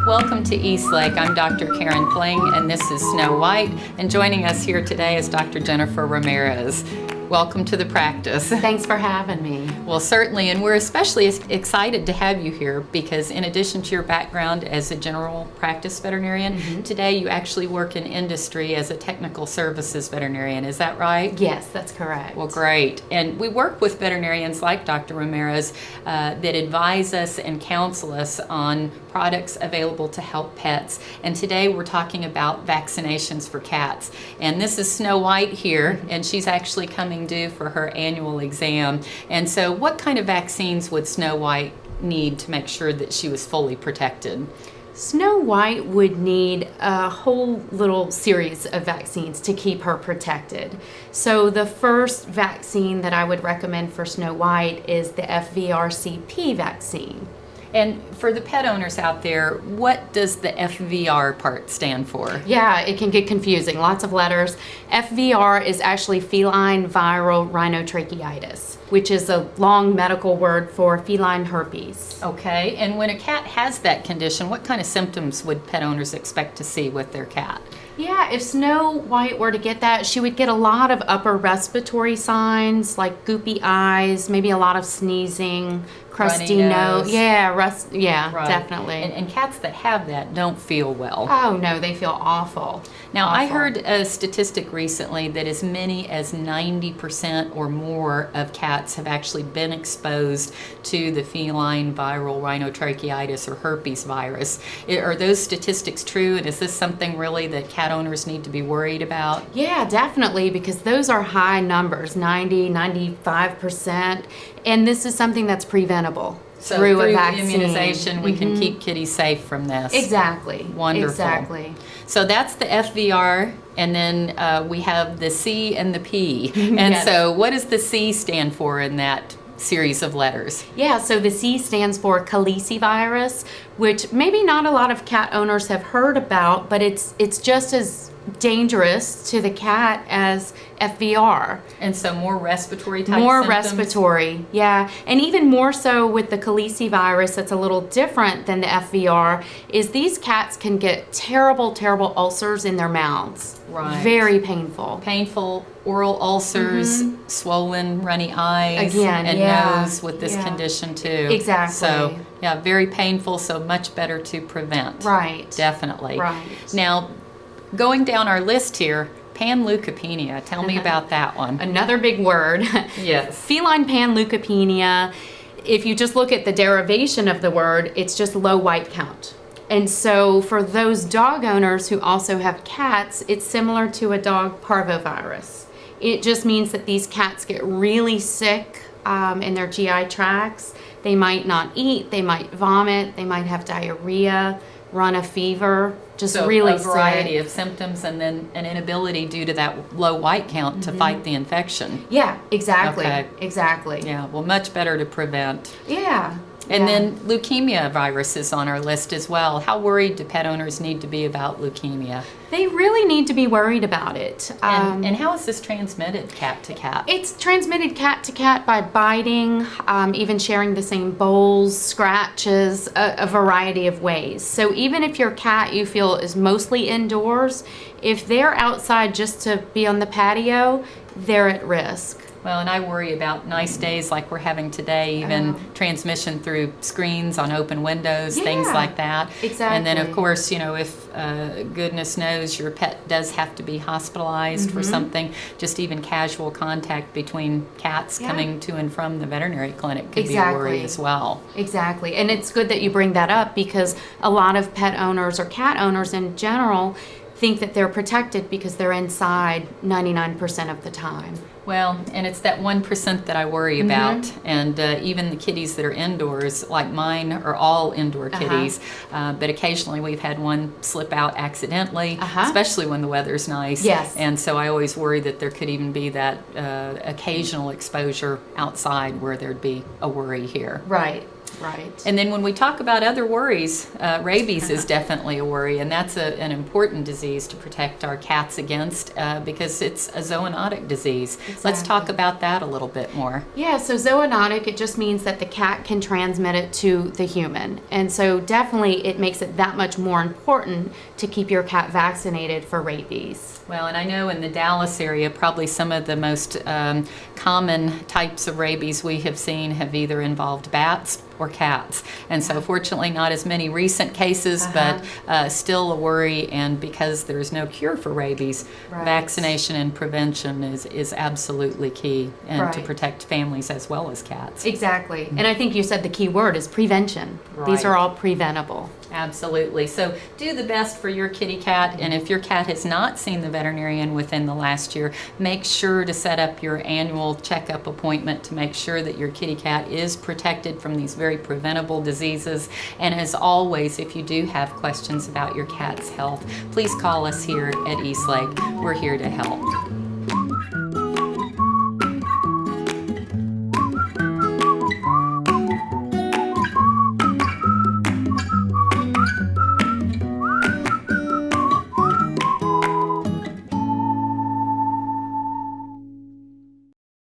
Welcome to Eastlake. I'm Dr. Karen Fling, and this is Snow White. And joining us here today is Dr. Jennifer Ramirez. Welcome to the practice. Thanks for having me. Well, certainly, and we're especially excited to have you here because in addition to your background as a general practice veterinarian, today you actually work in industry as a technical services veterinarian. Is that right? Yes, that's correct. Well, great. And we work with veterinarians like Dr. Ramirez that advise us and counsel us on products available to help pets. And today we're talking about vaccinations for cats. And this is Snow White here, and she's actually coming due for her annual exam. And so what kind of vaccines would Snow White need to make sure that she was fully protected? Snow White would need a whole little series of vaccines to keep her protected. So the first vaccine that I would recommend for Snow White is the FVR-CP vaccine. And for the pet owners out there, what does the FVR part stand for? Yeah, it can get confusing. Lots of letters. FVR is actually feline viral rhinotracheitis, which is a long medical word for feline herpes. Okay, and when a cat has that condition, what kind of symptoms would pet owners expect to see with their cat? Yeah, if Snow White were to get that, she would get a lot of upper respiratory signs like goopy eyes, maybe a lot of sneezing, crusty nose. Yeah, Right. Definitely. And cats that have that don't feel well. Oh no, they feel awful. Now, Awful. I heard a statistic recently that as many as 90% or more of cats have actually been exposed to the feline viral rhinotracheitis or herpes virus. Are those statistics true, and is this something really that cat owners need to be worried about? Yeah, definitely, because those are high numbers, 90, 95%, and this is something that's preventable. So through a vaccine. Immunization, we can keep kitties safe from this. Exactly. Wonderful. Exactly. So that's the FVR, and then we have the C and the P. And Yes. so what does the C stand for in that series of letters? Yeah, so the C stands for Calicivirus, which maybe not a lot of cat owners have heard about, but it's just as dangerous to the cat as FVR. And so more respiratory type More symptoms? respiratory, yeah. And even more so with the Calicivirus, that's a little different than the FVR, is these cats can get terrible, terrible ulcers in their mouths. Right. Very painful. Painful oral ulcers, swollen, runny eyes, Again, and yeah, nose with this yeah. condition too. Exactly. So, yeah, very painful, so much better to prevent. Right. Definitely. Right. Now, going down our list here, Panleukopenia. Tell me about that one. Another big word. Yes. Feline panleukopenia, if you just look at the derivation of the word, it's just low white count. And so for those dog owners who also have cats, it's similar to a dog parvovirus. It just means that these cats get really sick in their GI tracts. They might not eat, they might vomit, they might have diarrhea, run a fever, just So really a variety sick. of symptoms, and then an inability due to that low white count to fight the infection. Yeah, exactly. Okay. Exactly. Yeah, well, much better to prevent. Yeah. And yeah. then leukemia virus is on our list as well. How worried do pet owners need to be about leukemia? They really need to be worried about it. And how is this transmitted cat to cat? It's transmitted cat to cat by biting, even sharing the same bowls, scratches, a variety of ways. So even if your cat you feel is mostly indoors, if they're outside just to be on the patio, they're at risk. Well, and I worry about nice days like we're having today, even transmission through screens on open windows, things Yeah, like that. exactly. And then, of course, you know, if goodness knows your pet does have to be hospitalized for something, just even casual contact between cats coming to and from the veterinary clinic could be a worry as well. Exactly. And it's good that you bring that up because a lot of pet owners or cat owners in general think that they're protected because they're inside 99% of the time. Well, and it's that 1% that I worry about, and even the kitties that are indoors, like mine, are all indoor kitties, but occasionally we've had one slip out accidentally, especially when the weather's nice. Yes. And so I always worry that there could even be that occasional exposure outside where there'd be a worry here. Right. Right. And then when we talk about other worries, rabies is definitely a worry, and that's an important disease to protect our cats against because it's a zoonotic disease. Let's talk about that a little bit more. Yeah, so zoonotic, it just means that the cat can transmit it to the human. And so definitely it makes it that much more important to keep your cat vaccinated for rabies. Well, and I know in the Dallas area, probably some of the most common types of rabies we have seen have either involved bats or cats. And so fortunately not as many recent cases, but still a worry. And because there's no cure for rabies, vaccination and prevention is absolutely key and to protect families as well as cats. Exactly. And I think you said the key word is prevention. These are all preventable. Absolutely. So do the best for your kitty cat, and if your cat has not seen the veterinarian within the last year, make sure to set up your annual checkup appointment to make sure that your kitty cat is protected from these very preventable diseases. And as always, if you do have questions about your cat's health, please call us here at Eastlake. We're here to help.